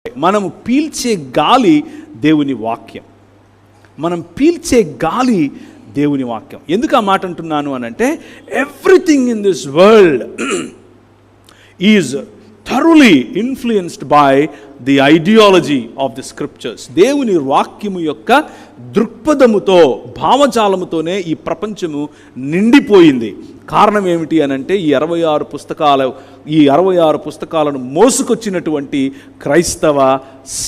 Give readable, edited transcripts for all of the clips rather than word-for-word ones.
మనము పీల్చే గాలి దేవుని వాక్యం. మనం పీల్చే గాలి దేవుని వాక్యం. ఎందుకు ఆ మాట అంటున్నాను అని అంటే, everything in this world is thoroughly influenced by the ideology of the scriptures. దేవుని వాక్యము యొక్క దృక్పథముతో, భావజాలముతోనే ఈ ప్రపంచము నిండిపోయింది. కారణం ఏమిటి అని అంటే, ఈ 66 పుస్తకాలను మోసుకొచ్చినటువంటి క్రైస్తవ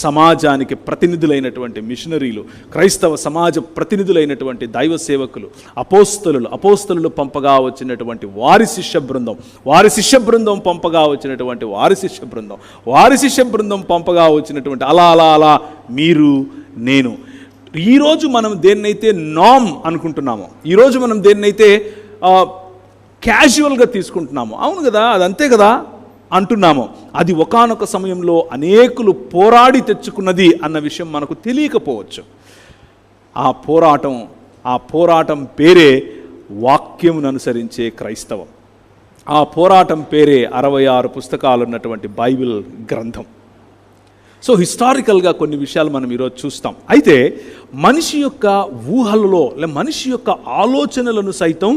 సమాజానికి ప్రతినిధులైనటువంటి మిషనరీలు, క్రైస్తవ సమాజ ప్రతినిధులైనటువంటి దైవ సేవకులు, అపోస్తలులు పంపగా వచ్చినటువంటి వారి శిష్య బృందం పంపగా వచ్చినటువంటి వారి శిష్య బృందం పంపగా వచ్చినటువంటి అలా మీరు, నేను. ఈరోజు మనం దేన్నైతే నామ్ అనుకుంటున్నామో, ఈరోజు మనం దేన్నైతే క్యాజువల్గా తీసుకుంటున్నాము, అవును కదా, అదంతే కదా అంటున్నాము, అది ఒకానొక సమయంలో అనేకులు పోరాడి తెచ్చుకున్నది అన్న విషయం మనకు తెలియకపోవచ్చు. ఆ పోరాటం పేరే వాక్యమును అనుసరించే క్రైస్తవం. ఆ పోరాటం పేరే 66 పుస్తకాలు ఉన్నటువంటి బైబిల్ గ్రంథం. సో హిస్టారికల్గా కొన్ని విషయాలు మనం ఈరోజు చూస్తాం. అయితే మనిషి యొక్క ఊహలలో, మనిషి యొక్క ఆలోచనలను సైతం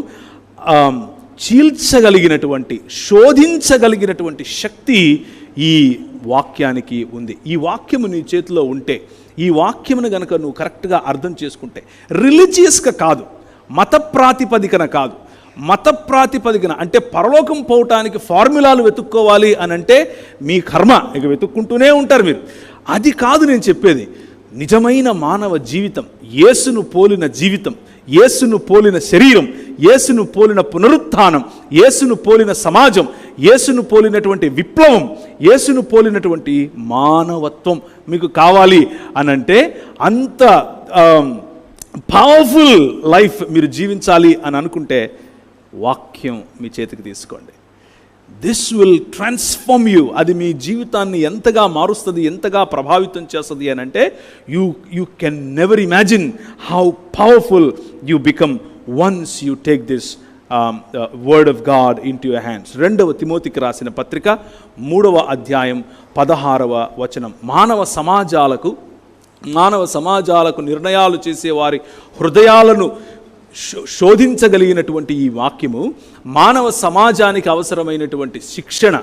చీల్చగలిగినటువంటి, శోధించగలిగినటువంటి శక్తి ఈ వాక్యానికి ఉంది. ఈ వాక్యము నీ చేతిలో ఉంటే, ఈ వాక్యమును గనక నువ్వు కరెక్ట్గా అర్థం చేసుకుంటే, రిలీజియస్గా కాదు, మత ప్రాతిపదికన కాదు, మత ప్రాతిపదికన అంటే పరలోకం పోవటానికి ఫార్ములాలు వెతుక్కోవాలి అని అంటే మీ కర్మ, ఇక వెతుక్కుంటూనే ఉంటారు మీరు. అది కాదు నేను చెప్పేది. నిజమైన మానవ జీవితం, యేసును పోలిన జీవితం, యేసును పోలిన శరీరం, యేసును పోలిన పునరుత్థానం, యేసును పోలిన సమాజం, యేసును పోలినటువంటి విప్లవం, యేసును పోలినటువంటి మానవత్వం మీకు కావాలి అనంటే, అంత పవర్ఫుల్ లైఫ్ మీరు జీవించాలి అని అనుకుంటే వాక్యం మీ చేతికి తీసుకోండి. This will transform you. అది మీ జీవితాన్ని ఎంతగా మారుస్తుంది, ఎంతగా ప్రభావితం చేస్తుంది అని అంటే, you can never imagine how powerful you become once you take this word of God in to your hands. 2వ తిమోతికి రాసిన పత్రిక 3వ అధ్యాయం 16వ వచనం. మానవ సమాజాలకు నిర్ణయాలు చేసే వారి హృదయాలను శోధించగలిగినటువంటి ఈ వాక్యము మానవ సమాజానికి అవసరమైనటువంటి శిక్షణ,